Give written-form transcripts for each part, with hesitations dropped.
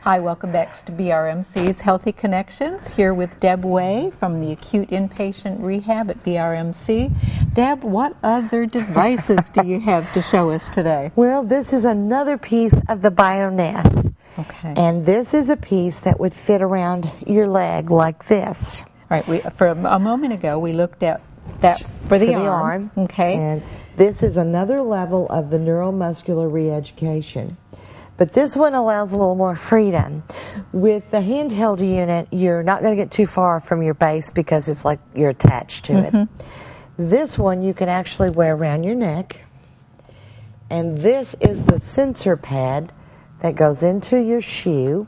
Hi, welcome back to BRMC's Healthy Connections, here with Deb Way from the Acute Inpatient Rehab at BRMC. Deb, what other devices do you have to show us today? Well, this is another piece of the BioNest. Okay. And this is a piece that would fit around your leg like this. All right, for a moment ago, we looked at that for the arm. Okay. And this is another level of the neuromuscular re-education. But this one allows a little more freedom. With the handheld unit, you're not going to get too far from your base because it's like you're attached to it. This one you can actually wear around your neck. And this is the sensor pad that goes into your shoe.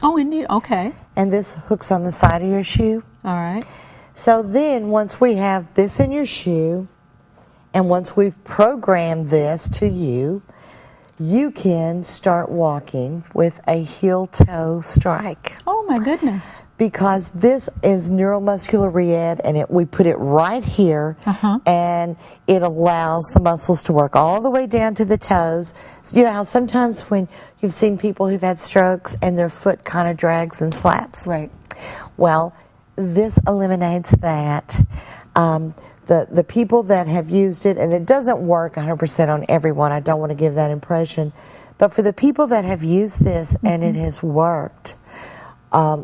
Oh, indeed. Okay. And this hooks on the side of your shoe. All right. So then once we have this in your shoe, and once we've programmed this to you, you can start walking with a heel-toe strike. Oh, my goodness. Because this is neuromuscular re-ed, and we put it right here, and it allows the muscles to work all the way down to the toes. So you know how sometimes when you've seen people who've had strokes and their foot kind of drags and slaps? Right. Well, this eliminates that. The people that have used it, and it doesn't work 100% on everyone, I don't want to give that impression, but for the people that have used this and it has worked,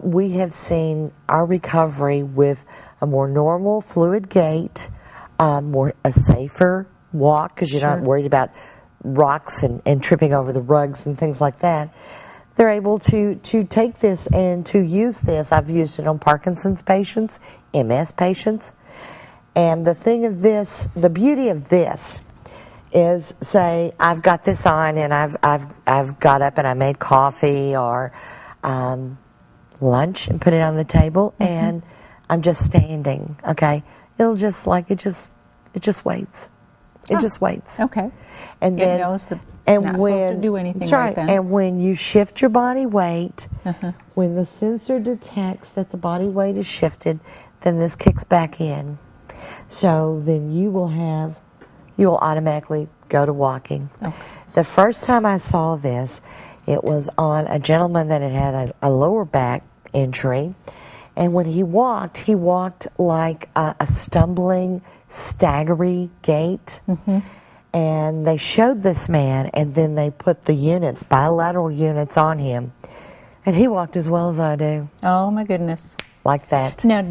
we have seen our recovery with a more normal fluid gait, a safer walk because you're not worried about rocks and tripping over the rugs and things like that. They're able to take this and to use this. I've used it on Parkinson's patients, MS patients. And the thing of this, the beauty of this is, say, I've got this on and I've got up and I made coffee or lunch and put it on the table and I'm just standing, okay? It'll just like, it just waits. It just waits. Okay. And then, it knows that it's not supposed to do anything that's right. then. And when you shift your body weight, when the sensor detects that the body weight is shifted, then this kicks back in. So then you will automatically go to walking. Okay. The first time I saw this, it was on a gentleman that had a lower back injury. And when he walked like a stumbling, staggery gait. And they showed this man, and then they put the units, bilateral units on him. And he walked as well as I do. Oh, my goodness. Like that. Now,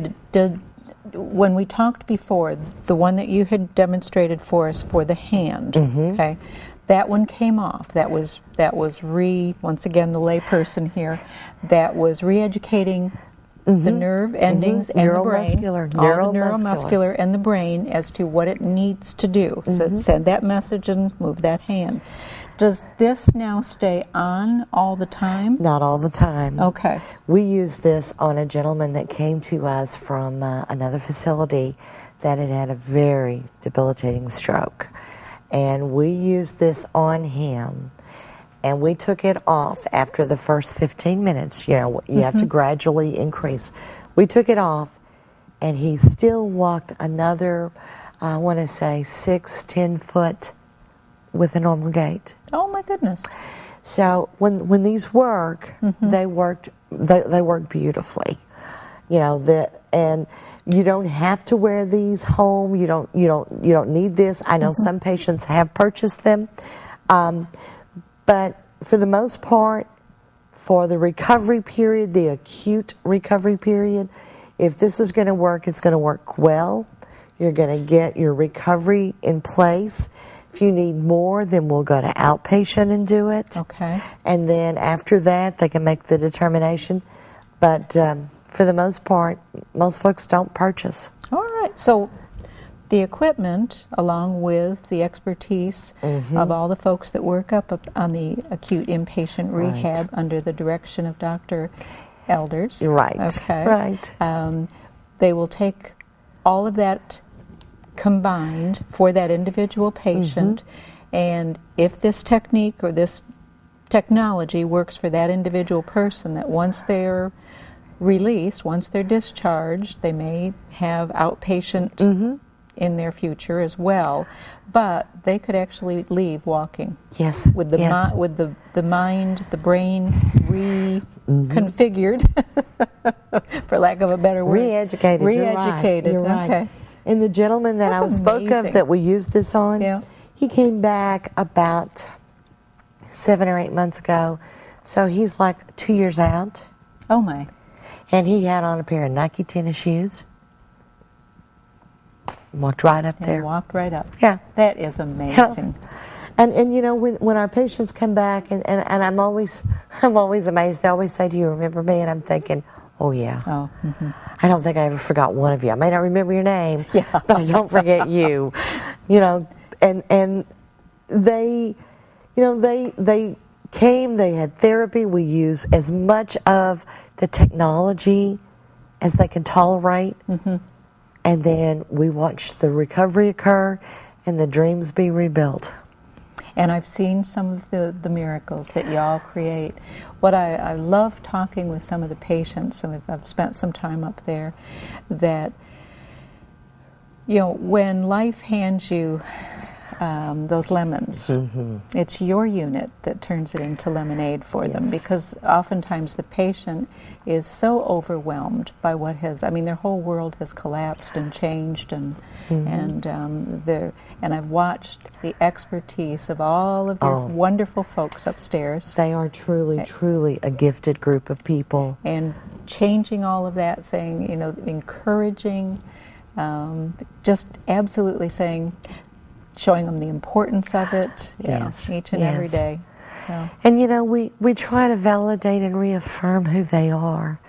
when we talked before, the one that you had demonstrated for us for the hand, okay, that one came off. That was once again, the layperson here, that was re-educating the nerve endings and the brain, all the neuromuscular and the brain as to what it needs to do. So send that message and move that hand. Does this now stay on all the time? Not all the time. Okay. We used this on a gentleman that came to us from another facility that had had a very debilitating stroke. And we used this on him. And we took it off after the first 15 minutes. You know, you have to gradually increase. We took it off, and he still walked another, I want to say, 6-10 foot with a normal gait. Oh my goodness! So when these work, they work beautifully. You know and you don't have to wear these home. You don't need this. I know some patients have purchased them, but for the most part, for the recovery period, the acute recovery period, if this is going to work, it's going to work well. You're going to get your recovery in place. If you need more, then we'll go to outpatient and do it. Okay. And then after that, they can make the determination. But for the most part, most folks don't purchase. All right. So the equipment, along with the expertise of all the folks that work up on the acute inpatient rehab under the direction of Dr. Elders. Right. Okay. Right. They will take all of that combined for that individual patient, and if this technique or this technology works for that individual person, that once they're released, once they're discharged, they may have outpatient in their future as well, but they could actually leave walking. Yes. With the yes. with the mind, the brain reconfigured, for lack of a better word. Re-educated. Re-educated. You're right. Okay. And the gentleman that That's I spoke amazing. of that we used this on, Yeah. he came back about 7 or 8 months ago. So he's like 2 years out. Oh my. And he had on a pair of Nike tennis shoes. Walked right up there. Walked right up. Yeah. That is amazing. And you know, when our patients come back, and I'm always amazed. They always say, "Do you remember me?" And I'm thinking, "Oh yeah." Oh. I don't think I ever forgot one of you. I may not remember your name, Yeah. but I don't forget you. You know, and they, you know, they came. They had therapy. We use as much of the technology as they can tolerate. And then we watch the recovery occur and the dreams be rebuilt. And I've seen some of the miracles that y'all create. What I love talking with some of the patients, and I've spent some time up there, that, you know, when life hands you those lemons, it's your unit that turns it into lemonade for them, because oftentimes the patient is so overwhelmed by what has, I mean, their whole world has collapsed and changed, and I've watched the expertise of all of your wonderful folks upstairs. They are truly, truly a gifted group of people. And changing all of that, saying, you know, encouraging, just absolutely saying, showing them the importance of it, each and every day. So. And you know, we try to validate and reaffirm who they are,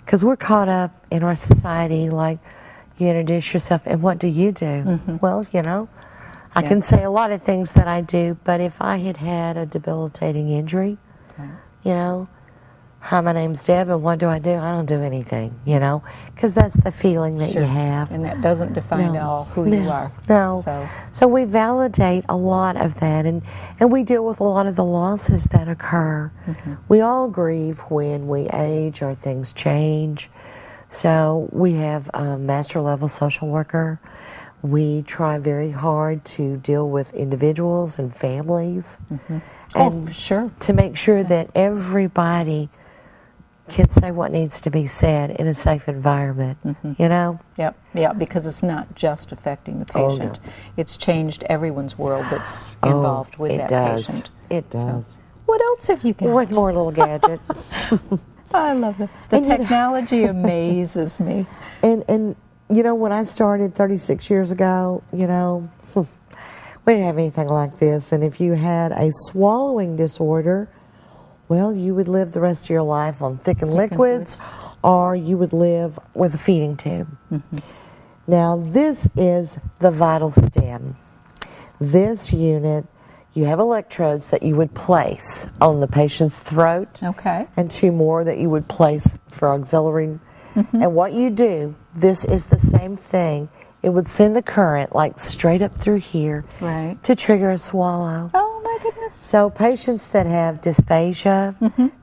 because we're caught up in our society, like, you introduce yourself and what do you do? Well, you know, I can say a lot of things that I do, but if I had had a debilitating injury, you know, hi, my name's Deb, and what do? I don't do anything, you know, because that's the feeling that you have. And that doesn't define all who you are. No. So we validate a lot of that, and we deal with a lot of the losses that occur. We all grieve when we age or things change. So we have a master level social worker. We try very hard to deal with individuals and families. And for sure. to make sure that everybody can say what needs to be said in a safe environment, you know? Yeah, because it's not just affecting the patient. It's changed everyone's world that's involved with that patient. It does. So, what else have you got? One more little gadget. I love it. The technology amazes me. And you know, when I started 36 years ago, you know, we didn't have anything like this. And if you had a swallowing disorder, well, you would live the rest of your life on thickened liquids, or you would live with a feeding tube. Now, this is the vital stem. This unit, you have electrodes that you would place on the patient's throat, and 2 more that you would place for auxiliary. And what you do, this is the same thing. It would send the current like straight up through here to trigger a swallow. Oh my goodness. So patients that have dysphagia,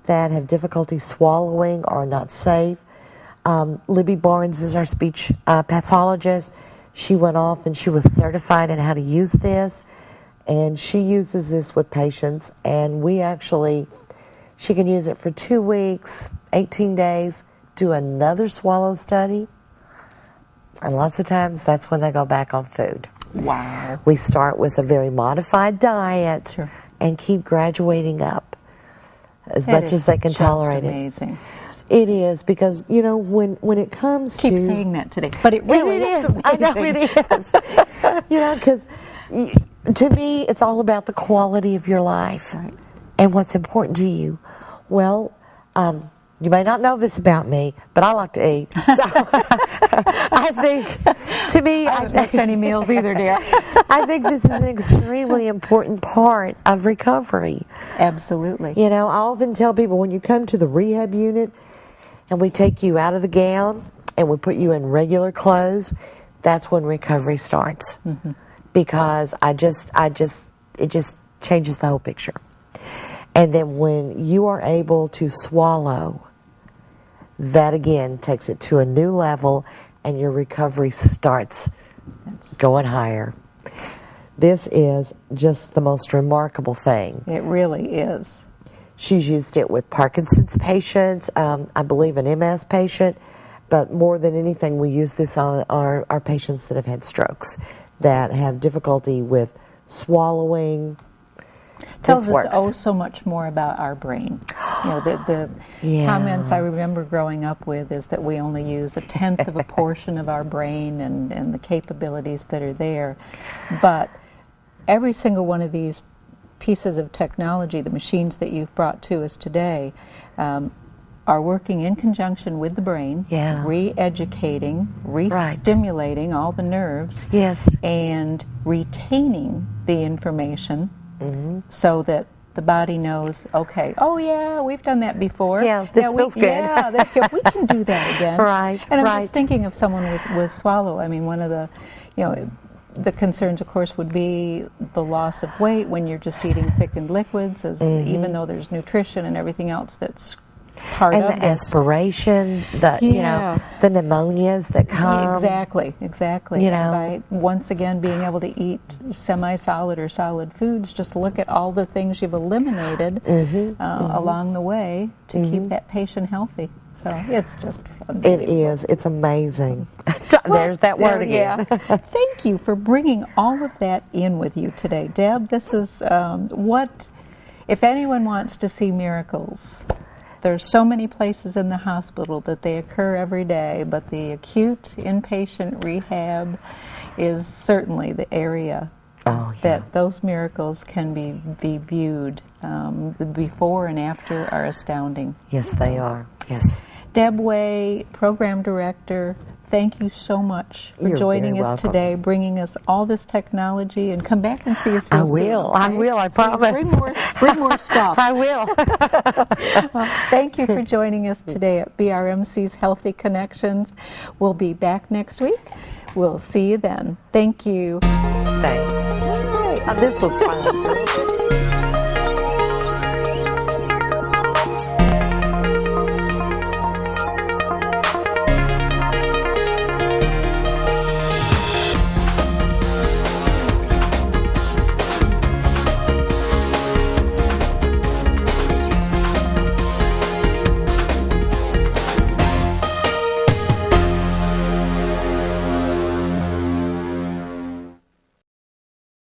that have difficulty swallowing, are not safe. Libby Barnes is our speech pathologist. She went off and she was certified in how to use this. And she uses this with patients. And she can use it for 2 weeks, 18 days, do another swallow study. And lots of times that's when they go back on food. Wow. We start with a very modified diet and keep graduating up as much as they can tolerate it. Amazing. It is, because, you know, when it comes Keep saying that today. But it really is. Amazing. I know it is. You know, because to me, it's all about the quality of your life and what's important to you. Well, you may not know this about me, but I like to eat. So I think, to me, I haven't missed any meals either, dear. I think this is an extremely important part of recovery. Absolutely. You know, I often tell people, when you come to the rehab unit and we take you out of the gown and we put you in regular clothes, that's when recovery starts. Because it just changes the whole picture. And then when you are able to swallow, that again takes it to a new level, and your recovery starts patients. Going higher. This is just the most remarkable thing. It really is. She's used it with Parkinson's patients, I believe an MS patient, but more than anything, we use this on our patients that have had strokes, that have difficulty with swallowing. Tells us so much more about our brain. You know, the comments I remember growing up with is that we only use 1/10 of a portion of our brain and the capabilities that are there. But every single one of these pieces of technology, the machines that you've brought to us today, are working in conjunction with the brain, re-educating, re-stimulating all the nerves, and retaining the information so that the body knows, okay, oh yeah, we've done that before. Yeah, this feels good. Yeah, we can do that again. Right, and I'm just thinking of someone with swallow. I mean, one of the, the concerns, of course, would be the loss of weight when you're just eating thickened liquids, as even though there's nutrition and everything else that's part of the aspiration, the the pneumonias that come. Exactly. By once again being able to eat semi-solid or solid foods, just look at all the things you've eliminated along the way to keep that patient healthy. So it's just unbelievable. It is. It's amazing. There's that word again. Thank you for bringing all of that in with you today, Deb. This is if anyone wants to see miracles. There's so many places in the hospital that they occur every day, but the acute inpatient rehab is certainly the area that those miracles can be viewed. The before and after are astounding. Yes, they are. Yes. Deb Way, Program Director, thank you so much for joining us today, bringing us all this technology, and come back and see us real soon. I will, I promise. Bring more stuff. I will. Well, thank you for joining us today at BRMC's Healthy Connections. We'll be back next week. We'll see you then. Thank you. Thanks. All right. This was fun.